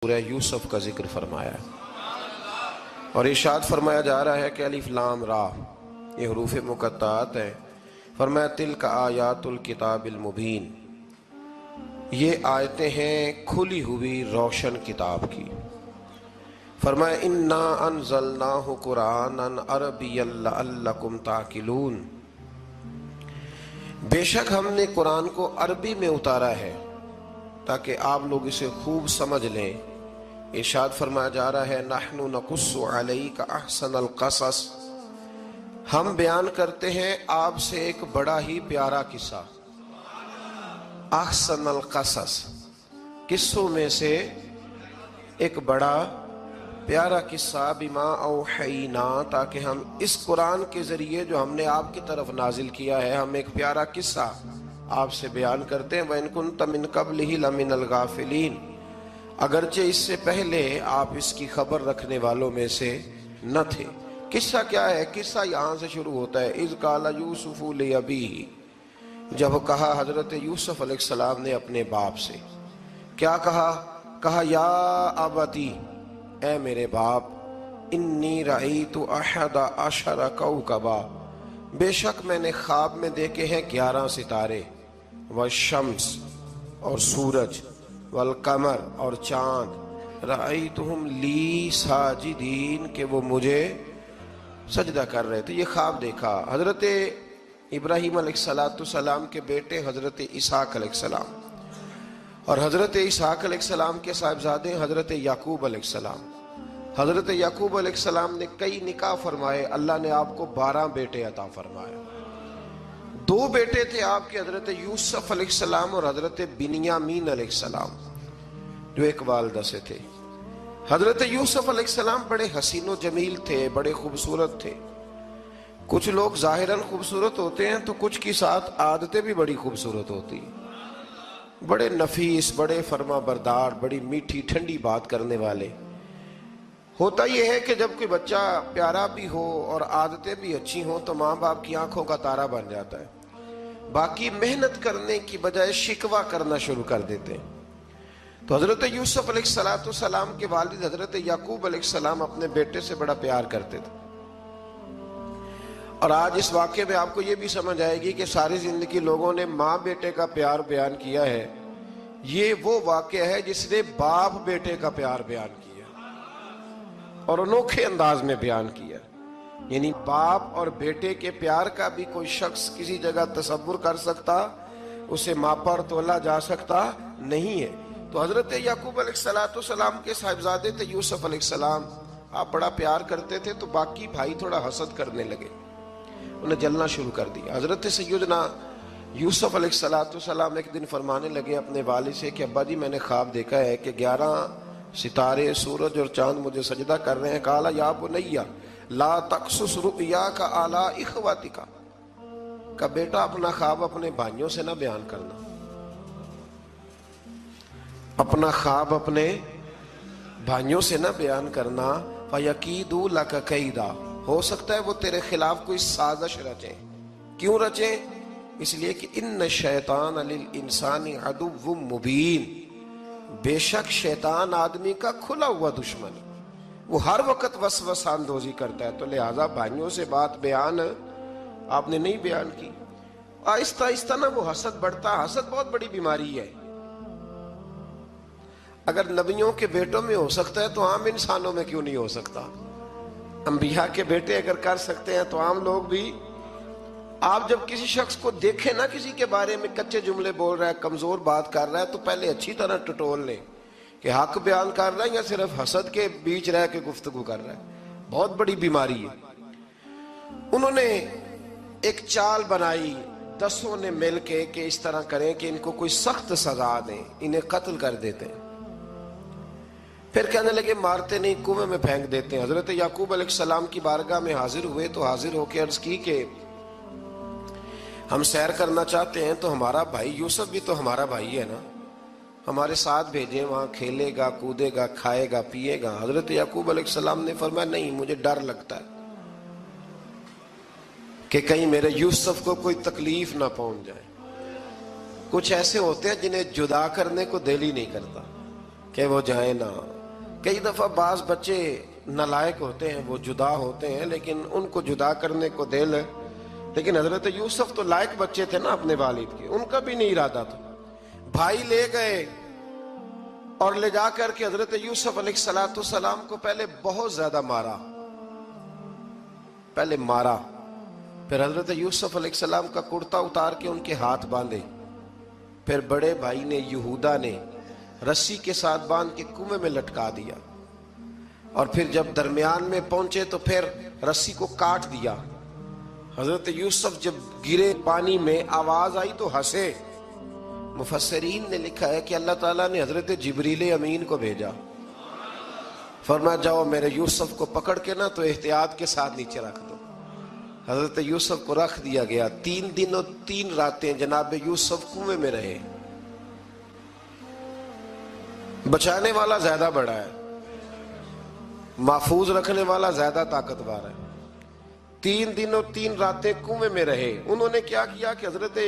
سورہ یوسف کا ذکر فرمایا ہے اور ارشاد فرمایا جا رہا ہے کہ الف لام را یہ حروف مقطعات ہیں۔ فرمایا تلک آیات الکتاب المبین، یہ آیتیں ہیں کھلی ہوئی روشن کتاب کی۔ فرمایا انا انزلناہ قرآنا عربیا لعلکم تعقلون، بے شک ہم نے قرآن کو عربی میں اتارا ہے تاکہ آپ لوگ اسے خوب سمجھ لیں۔ ارشاد فرمایا جا رہا ہے نحن نقص علیک احسن القصص، ہم بیان کرتے ہیں آپ سے ایک بڑا ہی پیارا قصہ۔ احسن القصص، قصوں میں سے ایک بڑا پیارا قصہ، بما اوحینا، تاکہ ہم اس قرآن کے ذریعے جو ہم نے آپ کی طرف نازل کیا ہے، ہم ایک پیارا قصہ آپ سے بیان کرتے ہیں۔ وَإِن كُنتَ مِن قَبْلِهِ لَمِنَ الْغَافِلِينَ، اگرچہ اس سے پہلے آپ اس کی خبر رکھنے والوں میں سے نہ تھے۔ قصہ کیا ہے؟ قصہ یہاں سے شروع ہوتا ہے اذ قال یوسف لأبیہ، جب کہا حضرت یوسف علیہ السلام نے اپنے باپ سے، کیا کہا یا ابتی، اے میرے باپ، انی رأیت احد عشر کوکبا، بے شک میں نے خواب میں دیکھے ہیں 11 ستارے، والشمس اور سورج، والقمر اور چاند، رأیتہم لی ساجدین، کہ وہ مجھے سجدہ کر رہے تھے۔ یہ خواب دیکھا حضرت ابراہیم علیہ السلام کے بیٹے حضرت اسحاق علیہ السلام، اور حضرت اسحاق علیہ السلام کے صاحبزادے حضرت یعقوب علیہ السلام۔ حضرت یعقوب علیہ السلام نے کئی نکاح فرمائے، اللہ نے آپ کو 12 بیٹے عطا فرمائے۔ 2 بیٹے تھے آپ کے، حضرت یوسف علیہ السلام اور حضرت بنیامین علیہ السلام، جو ایک والدہ سے تھے۔ حضرت یوسف علیہ السلام بڑے حسین و جمیل تھے، بڑے خوبصورت تھے۔ کچھ لوگ ظاہراً خوبصورت ہوتے ہیں تو کچھ کی ساتھ عادتیں بھی بڑی خوبصورت ہوتی ہیں، بڑے نفیس، بڑے فرما بردار، بڑی میٹھی ٹھنڈی بات کرنے والے۔ ہوتا یہ ہے کہ جب کوئی بچہ پیارا بھی ہو اور عادتیں بھی اچھی ہوں تو ماں باپ کی آنکھوں کا تارا بن جاتا ہے، باقی محنت کرنے کی بجائے شکوہ کرنا شروع کر دیتے ہیں۔ تو حضرت یوسف علیہ السلام کے والد حضرت یعقوب علیہ السلام اپنے بیٹے سے بڑا پیار کرتے تھے۔ اور آج اس واقعے میں آپ کو یہ بھی سمجھ آئے گی کہ ساری زندگی لوگوں نے ماں بیٹے کا پیار بیان کیا ہے، یہ وہ واقعہ ہے جس نے باپ بیٹے کا پیار بیان کیا اور انوکھے انداز میں بیان کیا۔ یعنی باپ اور بیٹے کے پیار کا بھی کوئی شخص کسی جگہ تصور کر سکتا، اسے ماپا اور تولا جا سکتا نہیں ہے۔ تو حضرت یعقوب علیہ السلام کے صاحبزادے تھے یوسف علیہ السلام، آپ بڑا پیار کرتے تھے، تو باقی بھائی تھوڑا حسد کرنے لگے، انہیں جلنا شروع کر دیا۔ حضرت سیدنا یوسف علیہ السلام ایک دن فرمانے لگے اپنے والد سے کہ ابا جی میں نے خواب دیکھا ہے کہ 11 ستارے، سورج اور چاند مجھے سجدہ کر رہے ہیں۔ قال یا بنی لا تقصص رؤیاک علی اخواتک، کہ بیٹا اپنا خواب اپنے بھائیوں سے نہ بیان کرنا، اپنا خواب اپنے بھائیوں سے نہ بیان کرنا۔ فَيَكِيدُوا لَكَ كَيْدًا، ہو سکتا ہے وہ تیرے خلاف کوئی سازش رچیں۔ کیوں رچیں؟ اس لیے کہ ان الشیطان للانسان عدو مبین، بے شک شیطان آدمی کا کھلا ہوا دشمن، وہ ہر وقت وسوسہ اندوزی کرتا ہے۔ تو لہٰذا بھائیوں سے بات بیان آپ نے نہیں بیان کی۔ آہستہ آہستہ نا وہ حسد بڑھتا، حسد بہت بڑی بیماری ہے۔ اگر نبیوں کے بیٹوں میں ہو سکتا ہے تو عام انسانوں میں کیوں نہیں ہو سکتا؟ انبیاء کے بیٹے اگر کر سکتے ہیں تو عام لوگ بھی۔ آپ جب کسی شخص کو دیکھیں نا کسی کے بارے میں کچے جملے بول رہا ہے، کمزور بات کر رہا ہے، تو پہلے اچھی طرح ٹٹول لیں کہ حق بیان کر رہا ہے یا صرف حسد کے بیچ رہ کے گفتگو کر رہا ہے۔ بہت بڑی بیماری ہے۔ انہوں نے ایک چال بنائی 10 نے مل کے کہ اس طرح کریں کہ ان کو کوئی سخت سزا دیں، انہیں قتل کر دیتے ہیں۔ پھر کہنے لگے مارتے نہیں، کنویں میں پھینک دیتے ہیں۔ حضرت یعقوب علیہ السلام کی بارگاہ میں حاضر ہوئے تو حاضر ہو کے عرض کی کہ ہم سیر کرنا چاہتے ہیں تو ہمارا بھائی یوسف بھی تو ہمارا بھائی ہے نا، ہمارے ساتھ بھیجیں، وہاں کھیلے گا، کودے گا، کھائے گا، پیے گا۔ حضرت یعقوب علیہ السلام نے فرمایا نہیں، مجھے ڈر لگتا ہے کہ کہیں میرے یوسف کو کوئی تکلیف نہ پہنچ جائے۔ کچھ ایسے ہوتے ہیں جنہیں جدا کرنے کو دل ہی نہیں کرتا، کہ وہ جائیں نہ. کئی دفعہ بعض بچے نالائق ہوتے ہیں، وہ جدا ہوتے ہیں، لیکن ان کو جدا کرنے کو دل ہے. لیکن حضرت یوسف تو لائق بچے تھے نا اپنے والد کے، ان کا بھی نہیں ارادہ تھا. بھائی لے گئے اور لے جا کر کے حضرت یوسف علیہ السلام کو پہلے بہت زیادہ مارا. پھر حضرت یوسف علیہ السلام کا کرتا اتار کے ان کے ہاتھ باندھے. پھر بڑے بھائی نے یہودا نے رسی کے ساتھ باندھ کے کنویں میں لٹکا دیا. اور پھر جب درمیان میں پہنچے تو پھر رسی کو کاٹ دیا. حضرت یوسف جب گرے پانی میں آواز آئی تو ہنسے. مفسرین نے لکھا ہے کہ اللہ تعالیٰ نے حضرت جبریل امین کو بھیجا، فرمایا جاؤ میرے یوسف کو پکڑ کے نا تو احتیاط کے ساتھ نیچے رکھ دو. حضرت یوسف کو رکھ دیا گیا. 3 دن اور 3 راتیں جناب یوسف کنویں میں رہے. بچانے والا زیادہ بڑا ہے، محفوظ رکھنے والا زیادہ طاقتور ہے. 3 دن اور 3 راتیں کنویں میں رہے. انہوں نے کیا کیا کہ حضرت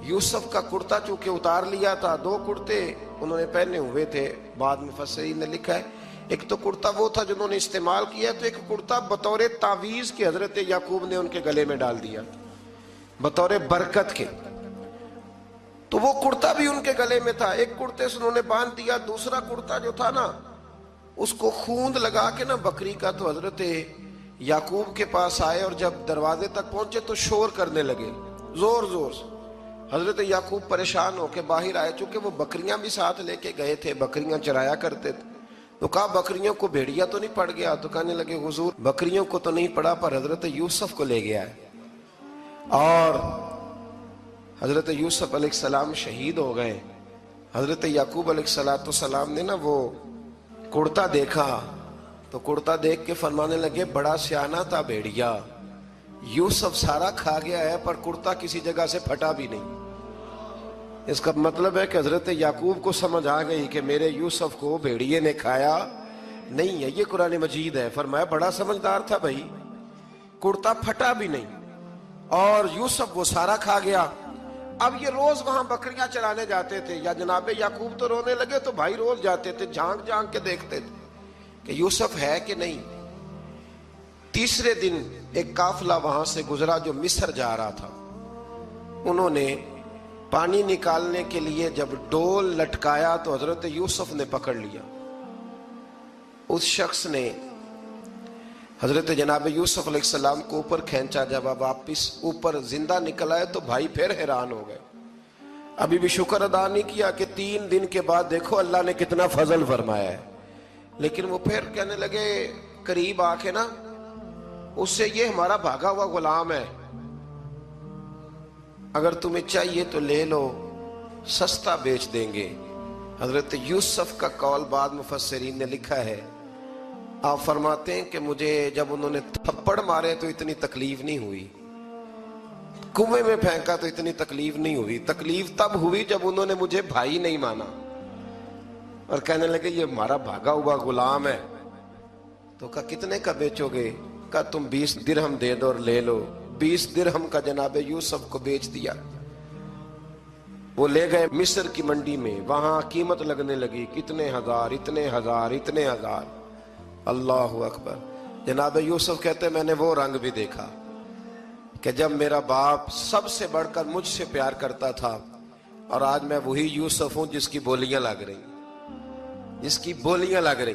یوسف کا کرتا چونکہ اتار لیا تھا، 2 کرتے انہوں نے پہنے ہوئے تھے. بعد میں مفسرین نے لکھا ہے ایک تو کرتا وہ تھا جنہوں نے استعمال کیا، تو ایک کرتا بطور تعویذ کے حضرت یعقوب نے ان کے گلے میں ڈال دیا بطور برکت کے. تو وہ کرتا بھی ان کے گلے میں تھا. ایک کرتے سے انہوں نے باندھ دیا. دوسرا کرتا جو تھا نا اس کو خوند لگا کے نا بکری کا، تو حضرت یعقوب کے پاس آئے اور جب دروازے تک پہنچے تو شور کرنے لگے زور زور سے. حضرت یعقوب پریشان ہو کے باہر آئے، چونکہ وہ بکریاں بھی ساتھ لے کے گئے تھے، بکریاں چرایا کرتے تھے. تو کہا بکریوں کو بھیڑیا تو نہیں پڑ گیا؟ تو کہنے لگے حضور بکریوں کو تو نہیں پڑا، پر حضرت یوسف کو لے گیا ہے. اور حضرت یوسف علیہ السلام شہید ہو گئے. حضرت یعقوب علیہ السلام نے نا وہ کرتا دیکھا تو کرتا دیکھ کے فرمانے لگے بڑا سیانہ تھا بھیڑیا، یوسف سارا کھا گیا ہے پر کرتا کسی جگہ سے پھٹا بھی نہیں. اس کا مطلب ہے کہ حضرت یعقوب کو سمجھ آ گئی کہ میرے یوسف کو بھیڑیے نے کھایا نہیں ہے. یہ قرآن مجید ہے. فرمایا بڑا سمجھدار تھا بھائی، کرتا پھٹا بھی نہیں اور یوسف وہ سارا کھا گیا. اب یہ روز وہاں بکریاں چرانے جاتے تھے. یا جناب یعقوب تو رونے لگے تو بھائی روز جاتے تھے، جھانک جھانک کے دیکھتے تھے کہ یوسف ہے کہ نہیں. تیسرے دن ایک قافلہ وہاں سے گزرا جو مصر جا رہا تھا. انہوں نے پانی نکالنے کے لیے جب ڈول لٹکایا تو حضرت یوسف نے پکڑ لیا. اس شخص نے حضرت جناب یوسف علیہ السلام کو اوپر کھینچا. جب اب واپس اوپر زندہ نکل آئے تو بھائی پھر حیران ہو گئے. ابھی بھی شکر ادا نہیں کیا کہ 3 دن کے بعد دیکھو اللہ نے کتنا فضل فرمایا ہے. لیکن وہ پھر کہنے لگے قریب آ کے نا اس سے یہ ہمارا بھاگا ہوا غلام ہے، اگر تمہیں چاہیے تو لے لو، سستا بیچ دیں گے. حضرت یوسف کا قول بعد مفسرین نے لکھا ہے، آپ فرماتے ہیں کہ مجھے جب انہوں نے تھپڑ مارے تو اتنی تکلیف نہیں ہوئی، کنویں میں پھینکا تو اتنی تکلیف نہیں ہوئی. تکلیف تب ہوئی جب انہوں نے مجھے بھائی نہیں مانا اور کہنے لگے یہ ہمارا بھاگا ہوا غلام ہے. تو کہا کتنے کا بیچو گے؟ کہا تم 20 درہم دے دو اور لے لو. 20 درہم کا جناب یوسف کو بیچ دیا. وہ لے گئے مصر کی منڈی میں، وہاں قیمت لگنے لگی کتنے ہزار، اتنے ہزار، اتنے ہزار. اللہ اکبر. جناب یوسف کہتے میں نے وہ رنگ بھی دیکھا کہ جب میرا باپ سب سے بڑھ کر مجھ سے پیار کرتا تھا اور آج میں وہی یوسف ہوں جس کی بولیاں لگ رہی، جس کی بولیاں لگ رہی.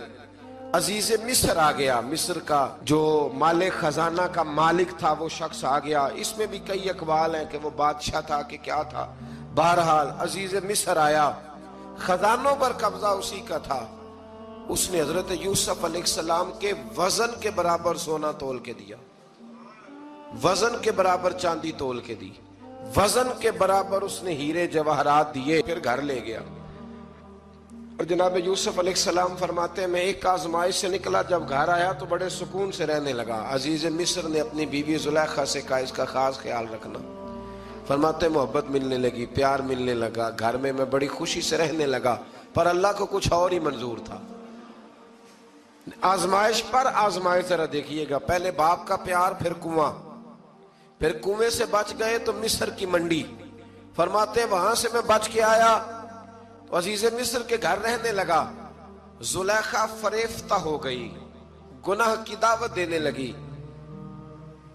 عزیز مصر آ گیا. مصر کا جو مال خزانہ کا مالک تھا وہ شخص آ گیا. اس میں بھی کئی اقوال ہیں کہ وہ بادشاہ تھا کہ کیا تھا. بہرحال عزیز مصر آیا، خزانوں پر قبضہ اسی کا تھا. اس نے حضرت یوسف علیہ السلام کے وزن کے برابر سونا تول کے دیا، وزن کے برابر چاندی تول کے دی، وزن کے برابر اس نے ہیرے جواہرات دیے. پھر گھر لے گیا. اور جناب یوسف علیہ السلام فرماتے ہیں میں ایک آزمائش سے نکلا، جب گھر آیا تو بڑے سکون سے رہنے لگا. عزیز مصر نے اپنی بیوی زلیخا سے کہا اس کا خاص خیال رکھنا. فرماتے محبت ملنے لگی، پیار ملنے لگا، گھر میں بڑی خوشی سے رہنے لگا. پر اللہ کو کچھ اور ہی منظور تھا. آزمائش پر آزمائش ذرا دیکھیے گا. پہلے باپ کا پیار، پھر کنواں، پھر کنویں سے بچ گئے تو مصر کی منڈی. فرماتے وہاں سے میں بچ کے آیا تو عزیز مصر کے گھر رہنے لگا. زلیخا فریفتہ ہو گئی, گناہ کی دعوت دینے لگی.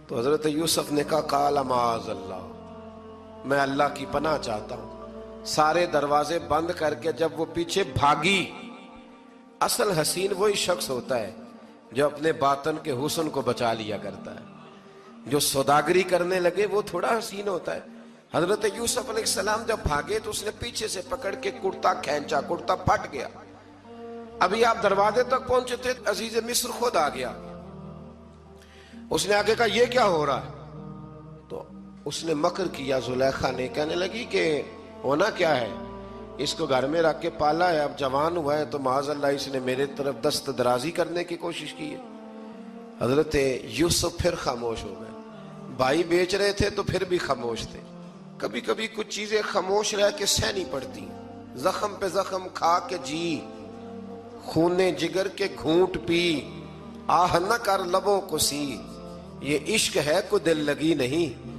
تو حضرت یوسف نے کہا قال معاذ اللہ, میں اللہ کی پناہ چاہتا ہوں. سارے دروازے بند کر کے جب وہ پیچھے بھاگی, اصل حسین وہی شخص ہوتا ہے جو اپنے باطن کے حسن کو بچا لیا کرتا ہے. جو سوداگری کرنے لگے وہ تھوڑا حسین ہوتا ہے. حضرت یوسف علیہ السلام جب بھاگے تو اس نے پیچھے سے پکڑ کے کرتا کھینچا, کرتا پھٹ گیا. ابھی آپ دروازے تک پہنچے تھے, عزیز مصر خود آ گیا. اس نے آگے کہا یہ کیا ہو رہا ہے؟ تو اس نے مکر کیا. زلیخا نے کہنے لگی کہ ہونا کیا ہے, اس کو گھر میں رکھ کے پالا ہے, اب جوان ہوا ہے تو معاذ اللہ اس نے میرے طرف دست درازی کرنے کی کوشش کی ہے. حضرت یوسف پھر خاموش ہو گئے. بھائی بیچ رہے تھے تو پھر بھی خاموش تھے. کبھی کبھی کچھ چیزیں خاموش رہ کے سہنی پڑتی. زخم پہ زخم کھا کے جی, خون جگر کے گھونٹ پی, آہ نہ کر لبوں کو سی, یہ عشق ہے کو دل لگی نہیں.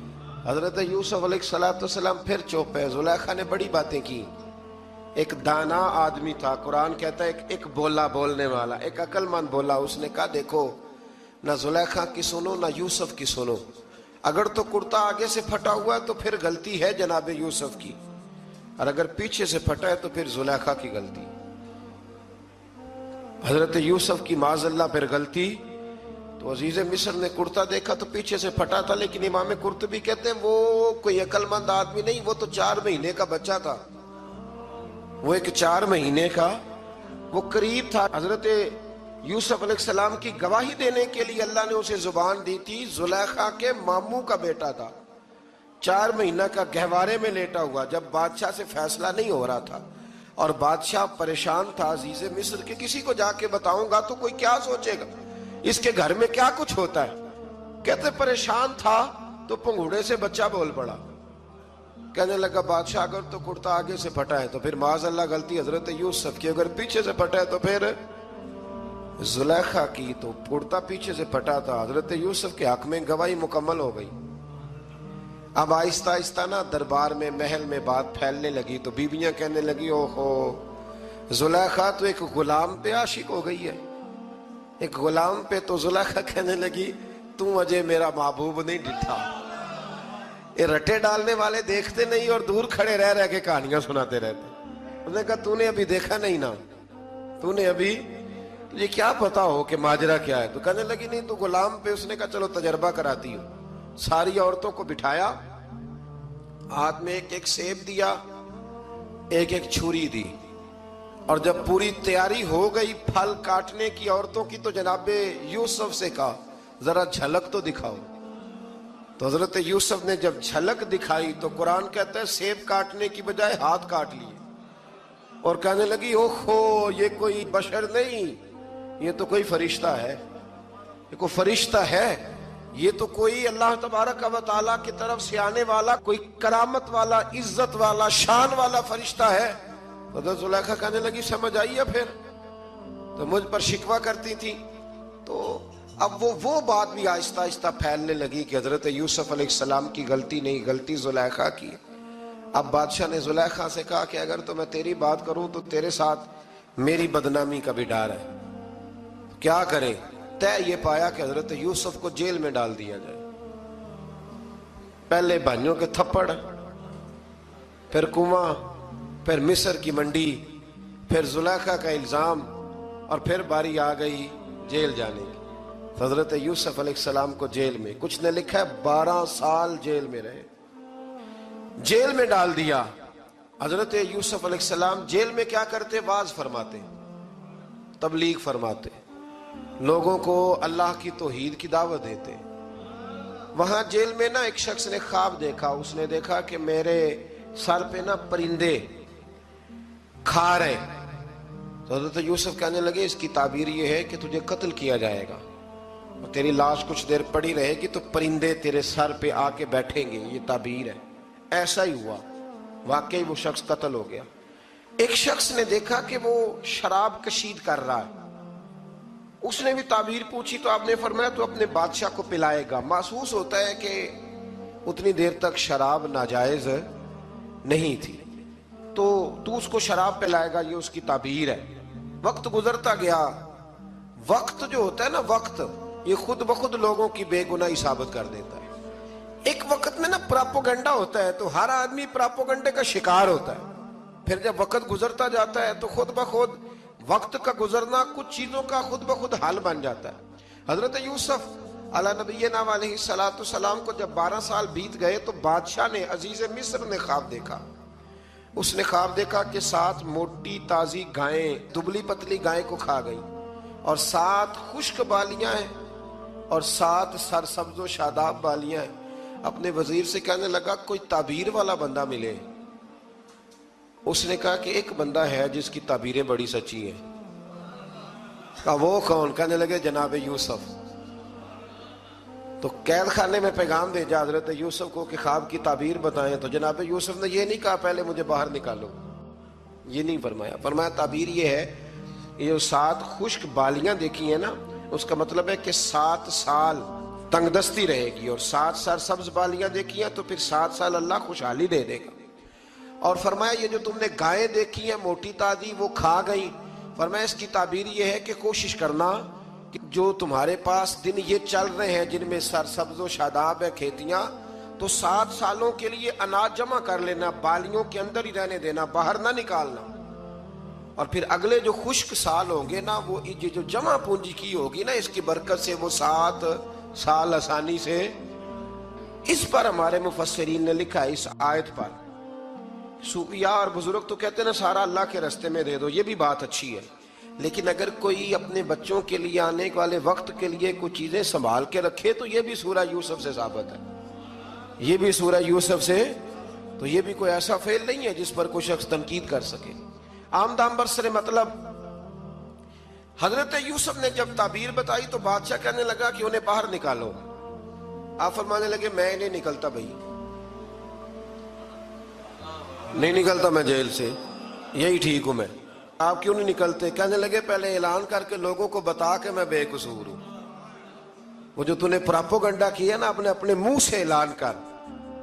حضرت یوسف علیہ السلام پھر چپ ہے. زلیخا نے بڑی باتیں کی. ایک دانا آدمی تھا, قرآن کہتا ہے ایک بولا بولنے والا, ایک عقل مند بولا. اس نے کہا دیکھو نہ زلیخا کی سنو نہ یوسف کی سنو. اگر تو کرتا آگے سے پھٹا ہوا ہے تو پھر غلطی ہے جناب یوسف کی, اور اگر پیچھے سے پھٹا ہے تو پھر زلیخا کی غلطی. حضرت یوسف کی معاذ اللہ پھر غلطی. تو عزیز مصر نے کرتا دیکھا تو پیچھے سے پھٹا تھا, لیکن امام قرطبی کہتے ہیں وہ کوئی عقل مند آدمی نہیں, وہ تو 4 مہینے کا بچہ تھا. وہ ایک 4 مہینے کا وہ قریب تھا. حضرت یوسف علیہ السلام کی گواہی دینے کے لیے اللہ نے اسے زبان دی تھی. زلیخا کے ماموں کا بیٹا تھا, 4 مہینہ کا گہوارے میں لیٹا ہوا, جب بادشاہ سے فیصلہ نہیں ہو رہا تھا اور بادشاہ پریشان تھا عزیز مصر کے کسی کو جا کے بتاؤں گا تو کوئی کیا سوچے گا, اس کے گھر میں کیا کچھ ہوتا ہے. کہتے پریشان تھا تو پنگوڑے سے بچہ بول پڑا. کہنے لگا بادشاہ اگر تو کرتا آگے سے پھٹا ہے تو پھر معاذ اللہ غلطی حضرت یوسف کی, اگر پیچھے سے پھٹا ہے تو پھر زلیخا کی. تو کرتا پیچھے سے پھٹا تھا. حضرت یوسف کے حق میں گواہی مکمل ہو گئی. اب آہستہ آہستہ نا دربار میں محل میں بات پھیلنے لگی. تو بیویاں کہنے لگی اوہو زلیخا تو ایک غلام پہ عاشق ہو گئی ہے, ایک غلام پہ. تو زلیخا کہنے لگی تم اجے میرا محبوب نہیں ڈٹھا. یہ رٹے ڈالنے والے دیکھتے نہیں اور دور کھڑے رہ رہ کے کہانیاں سناتے رہتے. اس نے کہا تو نے ابھی دیکھا نہیں نا, تو نے ابھی, تجھے کیا پتا ہو کہ ماجرا کیا ہے. تو کہنے لگی نہیں تو غلام پہ. اس نے کہا چلو تجربہ کراتی ہوں. ساری عورتوں کو بٹھایا, ہاتھ میں ایک ایک سیب دیا, ایک ایک چھری دی, اور جب پوری تیاری ہو گئی پھل کاٹنے کی عورتوں کی تو جناب یوسف سے کہا ذرا جھلک تو دکھاؤ. تو حضرت یوسف نے جب جھلک دکھائی تو قرآن کہتا ہے سیب کاٹنے کی بجائے ہاتھ کاٹ لیے, اور کہنے لگی اوہو یہ کوئی بشر نہیں, یہ تو کوئی فرشتہ ہے, یہ کوئی فرشتہ ہے, یہ تو کوئی اللہ تبارک و تعالیٰ کی طرف سے آنے والا کوئی کرامت والا عزت والا شان والا فرشتہ ہے. حضرت زلیخا کہنے لگی سمجھ آئی ہے پھر, تو مجھ پر شکوہ کرتی تھی. تو اب وہ بات بھی آہستہ آہستہ پھیلنے لگی کہ حضرت یوسف علیہ السلام کی غلطی نہیں, غلطی زلیخا کی. اب بادشاہ نے زلیخا سے کہا کہ اگر تو میں تیری بات کروں تو تیرے ساتھ میری بدنامی کا بھی ڈر ہے, کیا کرے. طے یہ پایا کہ حضرت یوسف کو جیل میں ڈال دیا جائے. پہلے بھائیوں کے تھپڑ, پھر کنواں, پھر مصر کی منڈی, پھر زلیخا کا الزام, اور پھر باری آ گئی جیل جانے کی. حضرت یوسف علیہ السلام کو جیل میں, کچھ نے لکھا ہے 12 سال جیل میں رہے, جیل میں ڈال دیا. حضرت یوسف علیہ السلام جیل میں کیا کرتے؟ واعظ فرماتے, تبلیغ فرماتے, لوگوں کو اللہ کی توحید کی دعوت دیتے. وہاں جیل میں نا ایک شخص نے خواب دیکھا. اس نے دیکھا کہ میرے سر پہ نا پرندے کھا رہے. تو حضرت یوسف کہنے لگے اس کی تعبیر یہ ہے کہ تجھے قتل کیا جائے گا, اور تیری لاش کچھ دیر پڑی رہے گی تو پرندے تیرے سر پہ آ کے بیٹھیں گے, یہ تعبیر ہے. ایسا ہی ہوا, واقعی وہ شخص قتل ہو گیا. ایک شخص نے دیکھا کہ وہ شراب کشید کر رہا ہے. اس نے بھی تعبیر پوچھی تو آپ نے فرمایا تو اپنے بادشاہ کو پلائے گا. محسوس ہوتا ہے کہ اتنی دیر تک شراب ناجائز نہیں تھی. تو تو اس کو شراب پلائے گا، یہ اس کی تعبیر ہے۔ وقت گزرتا گیا، وقت جو ہوتا ہے نا، وقت یہ خود بخود لوگوں کی بے گناہی ثابت کر دیتا ہے۔ ایک وقت میں نا پراپوگنڈا ہوتا ہے تو ہر آدمی پراپوگنڈے کا شکار ہوتا ہے، پھر جب وقت گزرتا جاتا ہے تو خود بخود وقت کا گزرنا کچھ چیزوں کا خود بخود حل بن جاتا ہے۔ حضرت یوسف علیہ نبینا علیہ السلام کو جب 12 سال بیت گئے تو بادشاہ نے، عزیز مصر نے خواب دیکھا۔ اس نے خواب دیکھا کہ 7 موٹی تازی گائیں دبلی پتلی گائیں کو کھا گئی، اور 7 خشک بالیاں ہیں اور 7 سرسبز و شاداب بالیاں ہیں۔ اپنے وزیر سے کہنے لگا کوئی تعبیر والا بندہ ملے۔ اس نے کہا کہ ایک بندہ ہے جس کی تعبیریں بڑی سچی ہیں۔ کہا وہ کون؟ کہنے لگے جناب یوسف۔ تو قید خانے میں پیغام بھیجا حضرت یوسف کو کہ خواب کی تعبیر بتائیں، تو جناب یوسف نے یہ نہیں کہا پہلے مجھے باہر نکالو، یہ نہیں فرمایا۔ فرمایا تعبیر یہ ہے، یہ جو 7 خشک بالیاں دیکھی ہیں نا، اس کا مطلب ہے کہ 7 سال تنگ دستی رہے گی، اور 7 سرسبز بالیاں دیکھی ہیں تو پھر 7 سال اللہ خوشحالی دے دے گا۔ اور فرمایا یہ جو تم نے گائیں دیکھی ہیں موٹی تازی وہ کھا گئی، فرمایا اس کی تعبیر یہ ہے کہ کوشش کرنا کہ جو تمہارے پاس دن یہ چل رہے ہیں جن میں سرسبز و شاداب ہے کھیتیاں، تو 7 سالوں کے لیے اناج جمع کر لینا، بالیوں کے اندر ہی رہنے دینا، باہر نہ نکالنا، اور پھر اگلے جو خشک سال ہوں گے نا، وہ یہ جو جمع پونجی کی ہوگی نا، اس کی برکت سے وہ 7 سال آسانی سے۔ اس پر ہمارے مفسرین نے لکھا ہے، اس آیت پر صوفیاء اور بزرگ تو کہتے ہیں نا سارا اللہ کے راستے میں دے دو، یہ بھی بات اچھی ہے، لیکن اگر کوئی اپنے بچوں کے لیے آنے والے وقت کے لیے کچھ چیزیں سنبھال کے رکھے تو یہ بھی سورہ یوسف سے ثابت ہے، یہ بھی سورہ یوسف سے، تو یہ بھی کوئی ایسا فعل نہیں ہے جس پر کوئی شخص تنقید کر سکے۔ عام دام برسر مطلب حضرت یوسف نے جب تعبیر بتائی تو بادشاہ کہنے لگا کہ انہیں باہر نکالو۔ آپ فرمانے لگے میں نہیں نکلتا بھائی، نہیں نکلتا میں جیل سے، یہی ٹھیک ہوں میں۔ آپ کیوں نہیں نکلتے؟ کہنے لگے پہلے اعلان کر کے لوگوں کو بتا کہ میں بے قصور ہوں۔ وہ جو تو نے پراپوگنڈا کیا نا اپنے منہ سے اعلان کر۔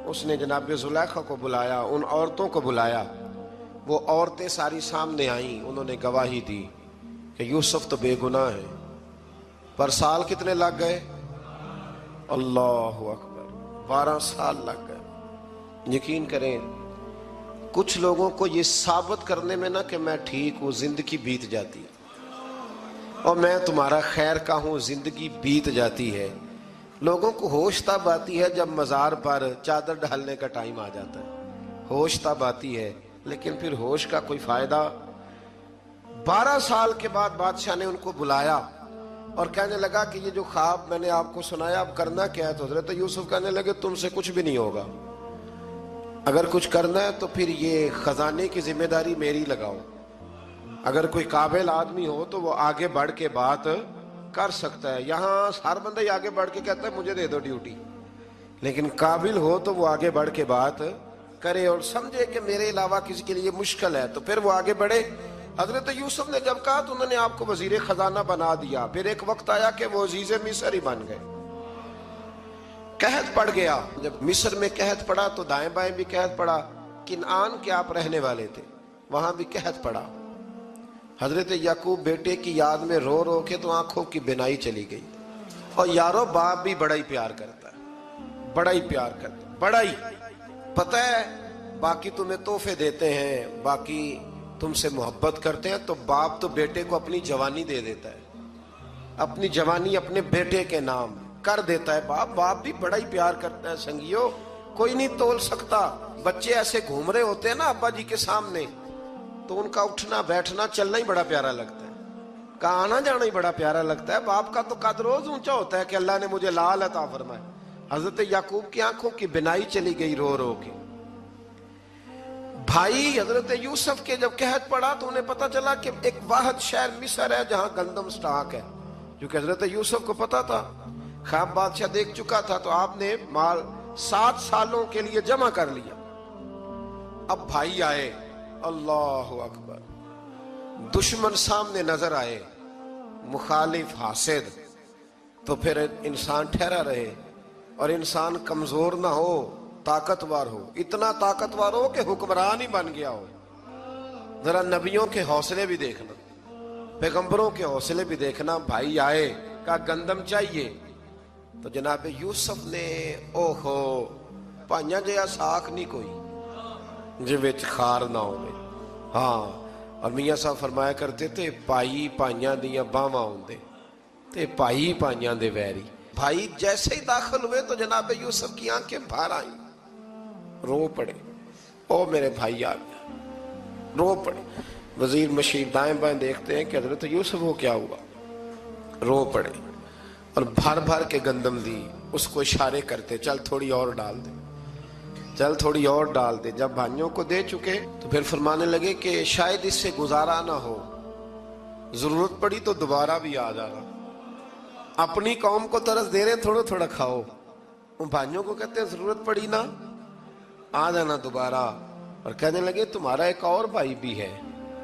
اس نے جناب زلیخا کو بلایا، ان عورتوں کو بلایا، وہ عورتیں ساری سامنے آئیں، انہوں نے گواہی دی کہ یوسف تو بے گناہ ہے۔ پر سال کتنے لگ گئے؟ اللہ اکبر، 12 سال لگ گئے۔ یقین کریں کچھ لوگوں کو یہ ثابت کرنے میں نا کہ میں ٹھیک ہوں زندگی بیت جاتی ہے، اور میں تمہارا خیر کا ہوں زندگی بیت جاتی ہے۔ لوگوں کو ہوش تب آتی ہے جب مزار پر چادر ڈالنے کا ٹائم آ جاتا ہے، ہوش تب آتی ہے، لیکن پھر ہوش کا کوئی فائدہ۔ 12 سال کے بعد بادشاہ نے ان کو بلایا اور کہنے لگا کہ یہ جو خواب میں نے آپ کو سنایا اب کرنا کیا ہے؟ تو حضرت یوسف کہنے لگے تم سے کچھ بھی نہیں ہوگا، اگر کچھ کرنا ہے تو پھر یہ خزانے کی ذمہ داری میری لگاؤ۔ اگر کوئی قابل آدمی ہو تو وہ آگے بڑھ کے بات کر سکتا ہے، یہاں ہر بندہ ہی آگے بڑھ کے کہتا ہے مجھے دے دو ڈیوٹی، لیکن قابل ہو تو وہ آگے بڑھ کے بات کرے اور سمجھے کہ میرے علاوہ کسی کے لیے مشکل ہے تو پھر وہ آگے بڑھے۔ حضرت یوسف نے جب کہا تو انہوں نے آپ کو وزیر خزانہ بنا دیا، پھر ایک وقت آیا کہ وہ عزیز مصر ہی بن گئے۔ قحط پڑ گیا، جب مصر میں قحط پڑا تو دائیں بائیں بھی قحط پڑا، کنعان کے آپ رہنے والے تھے وہاں بھی قحط پڑا۔ حضرت یعقوب بیٹے کی یاد میں رو رو کے تو آنکھوں کی بینائی چلی گئی۔ اور یارو باپ بھی بڑا ہی پیار کرتا ہے، بڑا ہی پیار کرتا ہے، بڑا ہی، پتہ ہے باقی تمہیں تحفے دیتے ہیں، باقی تم سے محبت کرتے ہیں، تو باپ تو بیٹے کو اپنی جوانی دے دیتا ہے، اپنی جوانی اپنے بیٹے کے نام کر دیتا ہے۔ باپ بھی بڑا ہی پیار کرتا ہے سنگیو، کوئی نہیں تول سکتا۔ بچے ایسے گھوم رہے ہوتے ہیں نا ابا جی کے سامنے تو ان کا اٹھنا بیٹھنا چلنا ہی بڑا پیارا لگتا ہے، کا آنا جانا ہی بڑا پیارا لگتا ہے۔ باپ کا تو قد روز اونچا ہوتا ہے کہ اللہ نے مجھے لال عطا فرمائے۔ حضرت یعقوب کی آنکھوں کی بینائی چلی گئی رو رو کے۔ بھائی حضرت یوسف کے جب قحط پڑا تو انہیں پتا چلا کہ ایک واحد شہر مصر ہے جہاں گندم سٹاک ہے، جو کہ حضرت یوسف کو پتا تھا، خواب بادشاہ دیکھ چکا تھا، تو آپ نے مال 7 سالوں کے لیے جمع کر لیا۔ اب بھائی آئے، اللہ اکبر، دشمن سامنے نظر آئے، مخالف حاسد، تو پھر انسان ٹھہرا رہے اور انسان کمزور نہ ہو، طاقتور ہو، اتنا طاقتور ہو کہ حکمران ہی بن گیا ہو۔ ذرا نبیوں کے حوصلے بھی دیکھنا، پیغمبروں کے حوصلے بھی دیکھنا. بھائی آئے، کہا گندم چاہیے، تو جناب یوسف نے اوہو پائیاں جیا ساکھ نہیں کوئی جی وچ خار نہ ہوئے. ہاں، اور میاں صاحب فرمایا کرتے تھے پائی پائیاں دیاں باواں ہوندے تے پائی پائیاں دے ویری. بھائی جیسے ہی داخل ہوئے تو جناب یوسف کی آنکھیں بھر آئیں، رو پڑے. او میرے بھائی آ گیا، رو پڑے. وزیر مشیر دائیں بائیں دیکھتے ہیں کہ حضرت یوسف کو کیا ہوا، رو پڑے اور بھر بھر کے گندم دی. اس کو اشارے کرتے چل تھوڑی اور ڈال دے، چل تھوڑی اور ڈال دے. جب بھائیوں کو دے چکے تو پھر فرمانے لگے کہ شاید اس سے گزارا نہ ہو، ضرورت پڑی تو دوبارہ بھی آ جانا. اپنی قوم کو ترس دے رہے ہیں، تھوڑا تھوڑا کھاؤ. ان بھائیوں کو کہتے ہیں ضرورت پڑی نا آ جانا دوبارہ. اور کہنے لگے تمہارا ایک اور بھائی بھی ہے.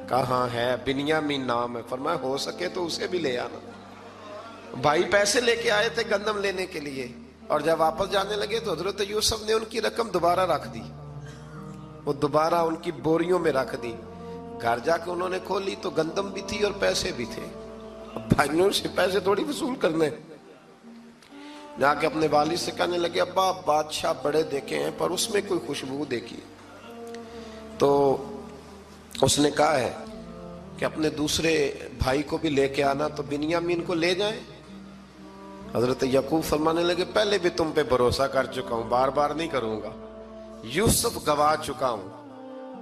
کہاں ہے؟ بنیامین نام ہے. فرمایا ہو سکے تو اسے بھی لے آنا. بھائی پیسے لے کے آئے تھے گندم لینے کے لیے، اور جب واپس جانے لگے تو حضرت یوسف نے ان کی رقم دوبارہ رکھ دی، وہ دوبارہ ان کی بوریوں میں رکھ دی. گھر جا کے انہوں نے کھولی تو گندم بھی تھی اور پیسے بھی تھے. اب بھائیوں سے پیسے تھوڑی وصول کرنے. جا کے اپنے والد سے کہنے لگے ابا بادشاہ بڑے دیکھے ہیں پر اس میں کوئی خوشبو دیکھی. تو اس نے کہا ہے کہ اپنے دوسرے بھائی کو بھی لے کے آنا، تو بنیامین کو لے جائیں. حضرت یعقوب فرمانے لگے پہلے بھی تم پہ بھروسہ کر چکا ہوں، بار بار نہیں کروں گا. یوسف گوا چکا ہوں.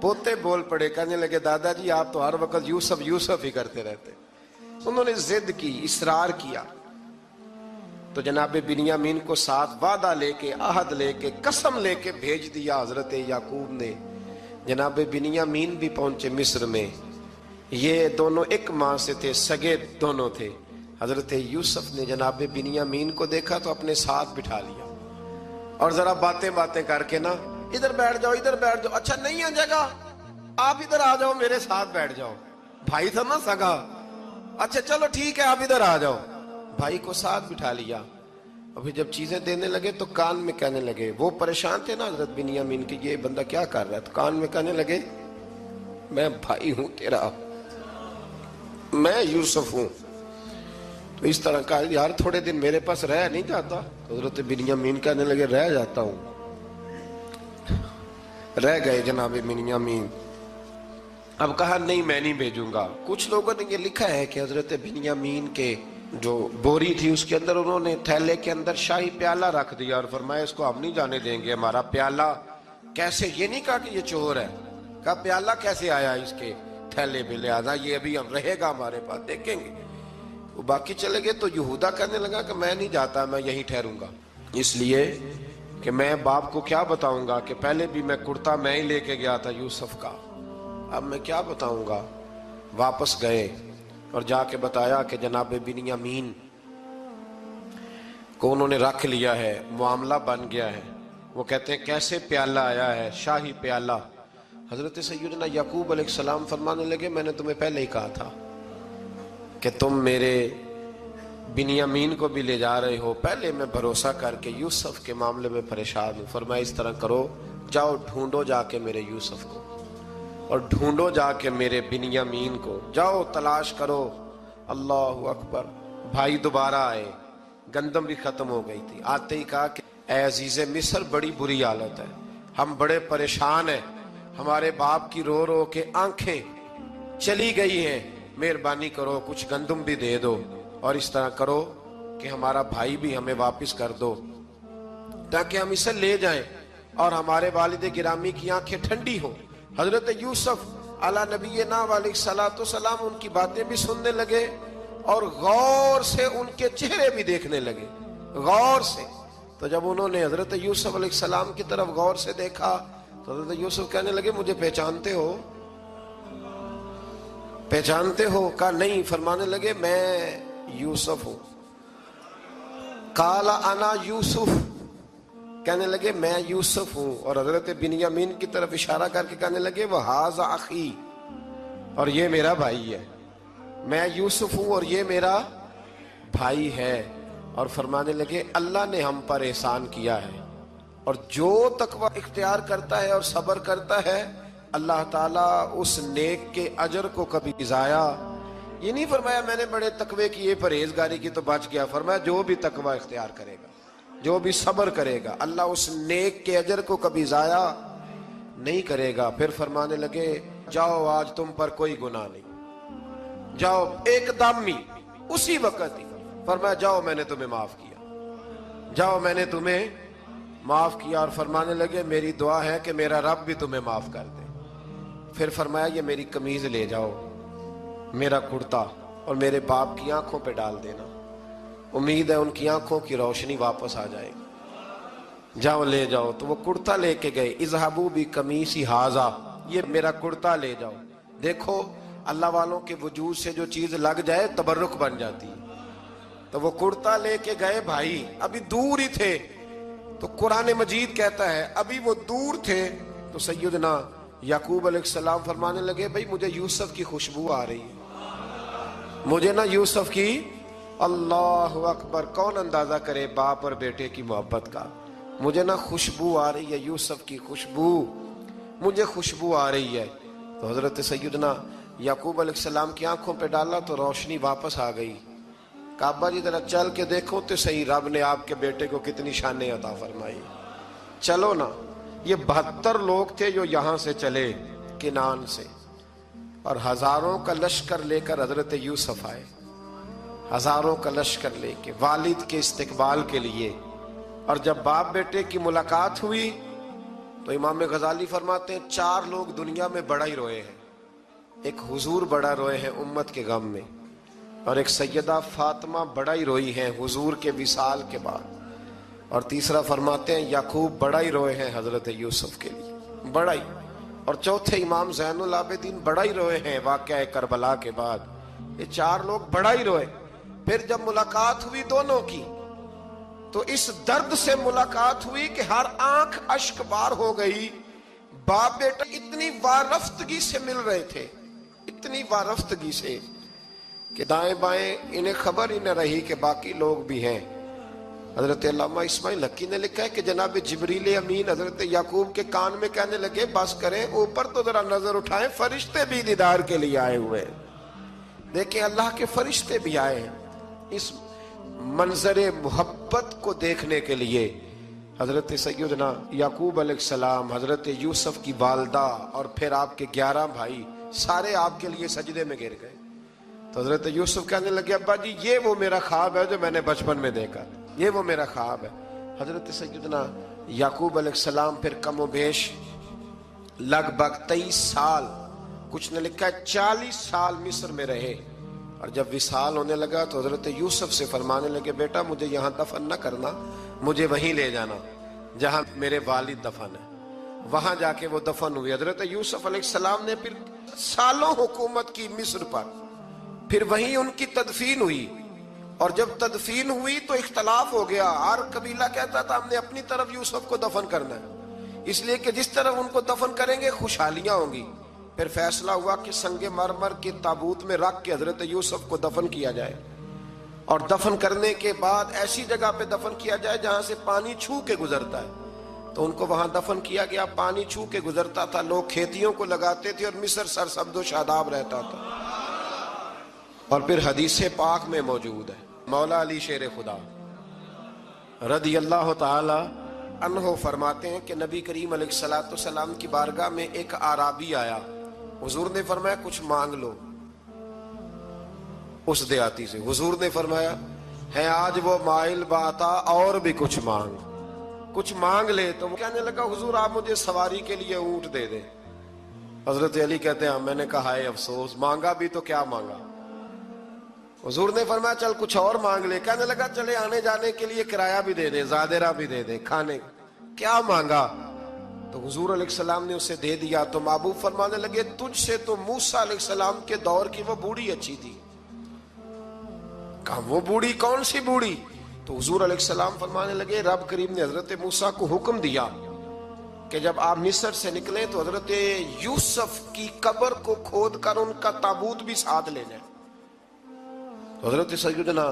پوتے بول پڑے، کہنے لگے دادا جی آپ تو ہر وقت یوسف یوسف ہی کرتے رہتے. انہوں نے ضد کی، اصرار کیا، تو جناب بنیامین کو ساتھ وعدہ لے کے، عہد لے کے، قسم لے کے بھیج دیا حضرت یعقوب نے. جناب بنیامین بھی پہنچے مصر میں. یہ دونوں ایک ماں سے تھے، سگے دونوں تھے. حضرت یوسف نے جناب بنیامین کو دیکھا تو اپنے ساتھ بٹھا لیا اور ذرا باتیں کر کے نا ادھر بیٹھ جاؤ، ادھر بیٹھ جاؤ. اچھا نہیں ہے جگہ، آپ ادھر آ جاؤ میرے ساتھ بیٹھ جاؤ. بھائی تھا نا سگا، اچھا چلو ٹھیک ہے آپ ادھر آ جاؤ. بھائی کو ساتھ بٹھا لیا. ابھی جب چیزیں دینے لگے تو کان میں کہنے لگے، وہ پریشان تھے نا حضرت بنیامین کہ یہ بندہ کیا کر رہا ہے، تو کان میں کہنے لگے میں بھائی ہوں تیرا، میں یوسف ہوں. تو اس طرح کہا یار تھوڑے دن میرے پاس رہ نہیں جاتا. تو حضرت بنیامین کہنے لگے رہ جاتا ہوں. رہ گئے جناب بنیامین. اب کہا نہیں میں نہیں بھیجوں گا. کچھ لوگوں نے یہ لکھا ہے کہ حضرت بنیامین کے جو بوری تھی اس کے اندر انہوں نے تھیلے کے اندر شاہی پیالہ رکھ دیا اور فرمایا اس کو ہم نہیں جانے دیں گے. ہمارا پیالہ کیسے، یہ نہیں کہا کہ یہ چور ہے، کہا پیالہ کیسے آیا اس کے تھیلے میں، لہذا یہ ابھی ہم رہے گا ہمارے پاس، دیکھیں گے. وہ باقی چلے گئے. تو یہودا کہنے لگا کہ میں نہیں جاتا، میں یہیں ٹھہروں گا، اس لیے کہ میں باپ کو کیا بتاؤں گا کہ پہلے بھی میں کرتا میں ہی لے کے گیا تھا یوسف کا، اب میں کیا بتاؤں گا. واپس گئے اور جا کے بتایا کہ جناب بنیامین کو انہوں نے رکھ لیا ہے، معاملہ بن گیا ہے. وہ کہتے ہیں کیسے پیالہ آیا ہے، شاہی پیالہ. حضرت سیدنا یعقوب علیہ السلام فرمانے لگے میں نے تمہیں پہلے ہی کہا تھا کہ تم میرے بنیامین کو بھی لے جا رہے ہو. پہلے میں بھروسہ کر کے یوسف کے معاملے میں پریشان ہوں. فرمایا اس طرح کرو، جاؤ ڈھونڈو جا کے میرے یوسف کو اور ڈھونڈو جا کے میرے بنیامین کو، جاؤ تلاش کرو. اللہ اکبر. بھائی دوبارہ آئے، گندم بھی ختم ہو گئی تھی. آتے ہی کہا کہ اے عزیز مصر بڑی بری حالت ہے، ہم بڑے پریشان ہیں، ہمارے باپ کی رو رو کے آنکھیں چلی گئی ہیں، مہربانی کرو کچھ گندم بھی دے دو اور اس طرح کرو کہ ہمارا بھائی بھی ہمیں واپس کر دو تاکہ ہم اسے لے جائیں اور ہمارے والد گرامی کی آنکھیں ٹھنڈی ہوں. حضرت یوسف علی نبینا علیہ الصلوۃ والسلام ان کی باتیں بھی سننے لگے اور غور سے ان کے چہرے بھی دیکھنے لگے، غور سے. تو جب انہوں نے حضرت یوسف علیہ السلام کی طرف غور سے دیکھا تو حضرت یوسف کہنے لگے مجھے پہچانتے ہو، پہچانتے ہو؟ کہا نہیں. فرمانے لگے میں یوسف ہوں. قال انا یوسف، کہنے لگے میں یوسف ہوں. اور حضرت بنیامین کی طرف اشارہ کر کے کہنے لگے وَهَذَا أَخِي، اور یہ میرا بھائی ہے. میں یوسف ہوں اور یہ میرا بھائی ہے. اور فرمانے لگے اللہ نے ہم پر احسان کیا ہے اور جو تقوی اختیار کرتا ہے اور صبر کرتا ہے اللہ تعالیٰ اس نیک کے اجر کو کبھی ضائع یہ نہیں فرمایا میں نے بڑے تقوی کیے پرہیزگاری کی تو بچ گیا، فرمایا جو بھی تقوی اختیار کرے گا، جو بھی صبر کرے گا، اللہ اس نیک کے اجر کو کبھی ضائع نہیں کرے گا۔ پھر فرمانے لگے جاؤ آج تم پر کوئی گناہ نہیں، جاؤ ایک دم ہی اسی وقت ہی فرمایا جاؤ میں نے تمہیں معاف کیا، جاؤ میں نے تمہیں معاف کیا۔ اور فرمانے لگے میری دعا ہے کہ میرا رب بھی تمہیں معاف کر دے۔ پھر فرمایا یہ میری قمیض لے جاؤ، میرا کرتا، اور میرے باپ کی آنکھوں پہ ڈال دینا، امید ہے ان کی آنکھوں کی روشنی واپس آ جائے گی، جاؤ لے جاؤ۔ تو وہ کرتا لے کے گئے، اذهبوا بقمیصی ھذا، یہ میرا کرتا لے جاؤ۔ دیکھو اللہ والوں کے وجود سے جو چیز لگ جائے تبرک بن جاتی ہے۔ تو وہ کرتا لے کے گئے بھائی، ابھی دور ہی تھے، تو قرآن مجید کہتا ہے ابھی وہ دور تھے تو سیدنا یعقوب علیہ السلام فرمانے لگے بھائی مجھے یوسف کی خوشبو آ رہی ہے، مجھے نا یوسف کی، اللہ اکبر، کون اندازہ کرے باپ اور بیٹے کی محبت کا، مجھے نا خوشبو آ رہی ہے، یوسف کی خوشبو، مجھے خوشبو آ رہی ہے۔ تو حضرت سیدنا یعقوب علیہ السلام کی آنکھوں پہ ڈالا تو روشنی واپس آ گئی۔ کعبہ جی ذرا چل کے دیکھو تو صحیح رب نے آپ کے بیٹے کو کتنی شانیں عطا فرمائی۔ چلو نا، یہ 72 لوگ تھے جو یہاں سے چلے کنان سے، اور ہزاروں کا لشکر لے کر حضرت یوسف آئے، ہزاروں کا لشکر لے کے والد کے استقبال کے لیے۔ اور جب باپ بیٹے کی ملاقات ہوئی تو امام غزالی فرماتے ہیں 4 لوگ دنیا میں بڑا ہی روئے ہیں، ایک حضور بڑا روئے ہیں امت کے غم میں، اور ایک سیدہ فاطمہ بڑا ہی روئی ہیں حضور کے وصال کے بعد، اور تیسرا فرماتے ہیں یعقوب بڑا ہی روئے ہیں حضرت یوسف کے لیے، بڑا ہی، اور چوتھے امام زین العابدین بڑا ہی روئے ہیں واقعہ کربلا کے بعد۔ یہ 4 لوگ بڑا ہی روئے۔ پھر جب ملاقات ہوئی دونوں کی تو اس درد سے ملاقات ہوئی کہ ہر آنکھ اشک بار ہو گئی۔ باپ بیٹا اتنی وارفتگی سے مل رہے تھے، اتنی وارفتگی سے کہ دائیں بائیں انہیں خبر ہی نہ رہی کہ باقی لوگ بھی ہیں۔ حضرت علامہ اسماعیل حقی نے لکھا ہے کہ جناب جبریل امین حضرت یعقوب کے کان میں کہنے لگے بس کریں، اوپر تو ذرا نظر اٹھائیں، فرشتے بھی دیدار کے لیے آئے ہوئے ہیں۔ دیکھیں اللہ کے فرشتے بھی آئے ہیں اس منظر محبت کو دیکھنے کے لیے۔ حضرت سیدنا یعقوب علیہ السلام، حضرت یوسف کی والدہ، اور پھر آپ کے 11 بھائی سارے آپ کے لیے سجدے میں گر گئے۔ تو حضرت یوسف کہنے لگے ابا جی یہ وہ میرا خواب ہے جو میں نے بچپن میں دیکھا، یہ وہ میرا خواب ہے۔ حضرت سیدنا یعقوب علیہ السلام پھر کم و بیش لگ بھگ 23 سال، کچھ نے لکھا ہے 40 سال مصر میں رہے، اور جب وصال ہونے لگا تو حضرت یوسف سے فرمانے لگے بیٹا مجھے یہاں دفن نہ کرنا، مجھے وہیں لے جانا جہاں میرے والد دفن ہے۔ وہاں جا کے وہ دفن ہوئے۔ حضرت یوسف علیہ السلام نے پھر سالوں حکومت کی مصر پر، پھر وہیں ان کی تدفین ہوئی، اور جب تدفین ہوئی تو اختلاف ہو گیا، ہر قبیلہ کہتا تھا ہم نے اپنی طرف یوسف کو دفن کرنا ہے، اس لیے کہ جس طرف ان کو دفن کریں گے خوشحالیاں ہوں گی۔ پھر فیصلہ ہوا کہ سنگ مرمر کے تابوت میں رکھ کے حضرت یوسف کو دفن کیا جائے، اور دفن کرنے کے بعد ایسی جگہ پہ دفن کیا جائے جہاں سے پانی چھو کے گزرتا ہے۔ تو ان کو وہاں دفن کیا گیا، پانی چھو کے گزرتا تھا، لوگ کھیتیوں کو لگاتے تھے اور مصر سرسبز و شاداب رہتا تھا۔ اور پھر حدیث پاک میں موجود ہے، مولا علی شیر خدا رضی اللہ تعالی عنہ فرماتے ہیں کہ نبی کریم علیہ الصلوۃ والسلام کی بارگاہ میں ایک اعرابی آیا، حضور نے فرمایا کچھ مانگ لو اس دیہاتی سے۔ حضور نے فرمایا ہے آج وہ مائل باتا، اور بھی کچھ مانگ لے۔ تو وہ کہنے لگا حضور آپ مجھے سواری کے لیے اونٹ دے دیں۔ حضرت علی کہتے ہیں میں نے کہا ہے افسوس، مانگا بھی تو کیا مانگا۔ حضور نے فرمایا چل کچھ اور مانگ لے۔ کہنے لگا چلے آنے جانے کے لیے کرایہ بھی دے دیں، زادرہ بھی دے دیں، کھانے کیا مانگا؟ تو حضور علیہ السلام نے اسے دے دیا۔ تو محبوب فرمانے لگے تجھ سے تو موسیٰ علیہ السلام کے دور کی وہ بوڑھی اچھی تھی۔ کہا وہ بوڑھی کون سی بوڑھی؟ تو حضور علیہ السلام فرمانے لگے رب کریم نے حضرت موسیٰ کو حکم دیا کہ جب آپ مصر سے نکلیں تو حضرت یوسف کی قبر کو کھود کر ان کا تابوت بھی ساتھ لے جائیں۔ تو حضرت سیدنا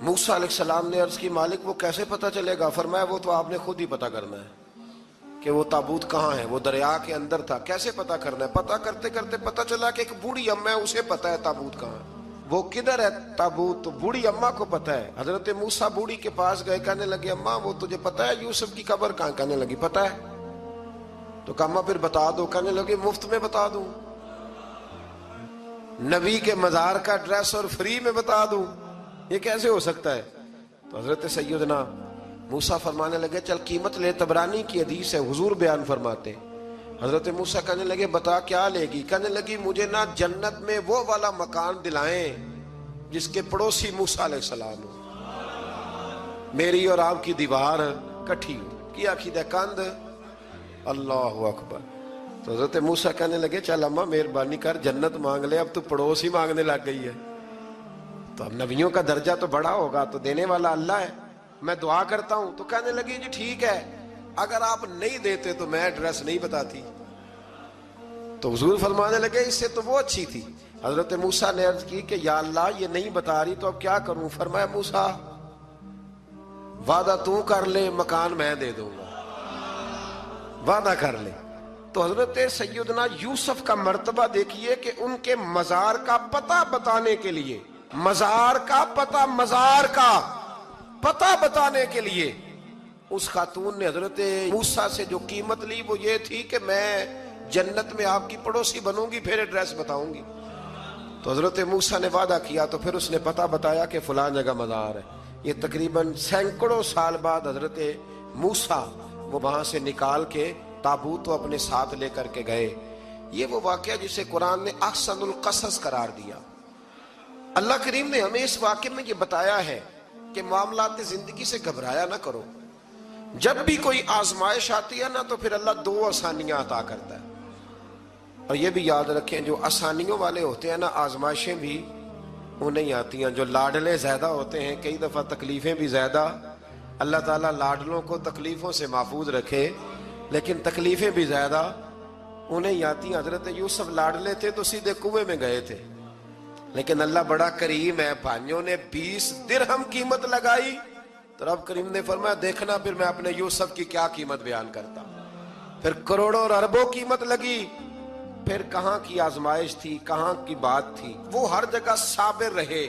موسیٰ علیہ السلام نے عرض کی مالک وہ کیسے پتہ چلے گا؟ فرمایا وہ تو آپ نے خود ہی پتہ کرنا ہے، کہ وہ تابوت کہاں ہے، وہ دریا کے اندر تھا، کیسے پتا کرنا ہے؟ پتا کرتے کرتے پتا چلا کہ ایک بوڑھی اماں ہے، اسے پتا ہے تابوت کہاں ہے، وہ کدھر ہے تابوت، تو بوڑھی اماں کو پتا ہے۔ حضرت موسیٰ بوڑھی کے پاس گئے، کہنے لگے اماں وہ تجھے پتا ہے یوسف کی قبر کہاں؟ کہنے لگی پتا ہے۔ تو کہا اماں پھر بتا دو، کہنے لگے مفت میں بتا دوں، نبی کے مزار کا ایڈریس اور فری میں بتا دوں، یہ کیسے ہو سکتا ہے؟ تو حضرت سیدنا موسیٰ فرمانے لگے چل قیمت لے، طبرانی کی حدیث ہے، حضور بیان فرماتے ہیں۔ حضرت موسیٰ کہنے لگے بتا کیا لے گی؟ کہنے لگی مجھے نا جنت میں وہ والا مکان دلائیں جس کے پڑوسی موسیٰ علیہ السلام ہو، میری اور آپ کی دیوار کٹھی ہو، کیا عقیدہ کند، اللہ اکبر۔ تو حضرت موسیٰ کہنے لگے چل اماں مہربانی کر جنت مانگ لے، اب تو پڑوس ہی مانگنے لگ گئی ہے، تو اب نبیوں کا درجہ تو بڑا ہوگا، تو دینے والا اللہ ہے، میں دعا کرتا ہوں۔ تو کہنے لگی جی ٹھیک ہے، اگر آپ نہیں دیتے تو میں ایڈریس نہیں بتاتی۔ تو حضور فرمانے لگے اس سے تو وہ اچھی تھی۔ حضرت موسیٰ نے عرض کی کہ یا اللہ یہ نہیں بتا رہی تو اب کیا کروں؟ فرمایا موسیٰ وعدہ تو کر لے، مکان میں دے دوں گا، وعدہ کر لے۔ تو حضرت سیدنا یوسف کا مرتبہ دیکھیے کہ ان کے مزار کا پتہ بتانے کے لیے، مزار کا پتہ، مزار کا پتہ بتانے کے لیے اس خاتون نے حضرت موسیٰ سے جو قیمت لی وہ یہ تھی کہ میں جنت میں آپ کی پڑوسی بنوں گی، پھر ایڈریس بتاؤں گی۔ تو حضرت موسیٰ نے وعدہ کیا، تو پھر اس نے پتہ بتایا کہ فلاں جگہ مزار ہے۔ یہ تقریباً سینکڑوں سال بعد حضرت موسیٰ وہ وہاں سے نکال کے تابوت اپنے ساتھ لے کر کے گئے۔ یہ وہ واقعہ جسے قرآن نے احسن القصص قرار دیا۔ اللہ کریم نے ہمیں اس واقعے میں یہ بتایا ہے کہ معاملات زندگی سے گھبرایا نہ کرو، جب بھی کوئی آزمائش آتی ہے نا تو پھر اللہ دو آسانیاں عطا کرتا ہے، اور یہ بھی یاد رکھیں جو آسانیوں والے ہوتے ہیں نا آزمائشیں بھی انہیں آتی ہیں، جو لاڈلے زیادہ ہوتے ہیں کئی دفعہ تکلیفیں بھی زیادہ۔ اللہ تعالیٰ لاڈلوں کو تکلیفوں سے محفوظ رکھے، لیکن تکلیفیں بھی زیادہ انہیں آتی ہیں۔ حضرت یوسف لاڈلے تھے تو سیدھے کنویں میں گئے تھے، لیکن اللہ بڑا کریم ہے، بھائیوں نے 20 درہم قیمت لگائی تو رب کریم نے فرمایا دیکھنا پھر میں اپنے یوسف کی کیا قیمت بیان کرتا۔ پھر کروڑوں اور اربوں قیمت لگی، پھر کہاں کی آزمائش تھی، کہاں کی بات تھی، وہ ہر جگہ صابر رہے،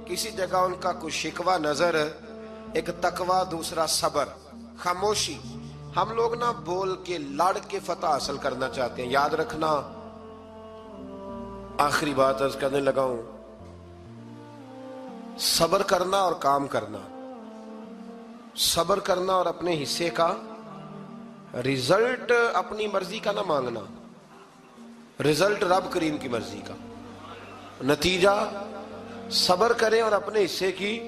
کسی جگہ ان کا کوئی شکوہ نظر، ایک تقوی، دوسرا صبر، خاموشی۔ ہم لوگ نا بول کے لڑ کے فتح حاصل کرنا چاہتے ہیں، یاد رکھنا۔ آخری بات عرض کرنے لگا ہوں، صبر کرنا اور کام کرنا، صبر کرنا اور اپنے حصے کا رزلٹ اپنی مرضی کا نہ مانگنا، رزلٹ رب کریم کی مرضی کا، نتیجہ صبر کریں اور اپنے حصے کی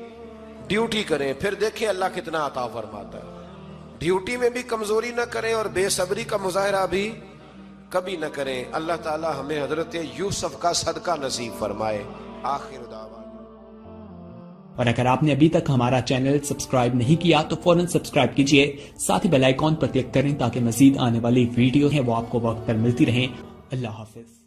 ڈیوٹی کریں، پھر دیکھیں اللہ کتنا عطا فرماتا ہے۔ ڈیوٹی میں بھی کمزوری نہ کریں اور بے صبری کا مظاہرہ بھی کبھی نہ کریں۔ اللہ تعالی ہمیں حضرت یوسف کا صدقہ نصیب فرمائے۔ آخر دعوانا۔ اور اگر آپ نے ابھی تک ہمارا چینل سبسکرائب نہیں کیا تو فوراً سبسکرائب کیجئے، ساتھ ہی بیل آئیکن پر کلک کریں تاکہ مزید آنے والی ویڈیو ہیں وہ آپ کو وقت پر ملتی رہیں۔ اللہ حافظ۔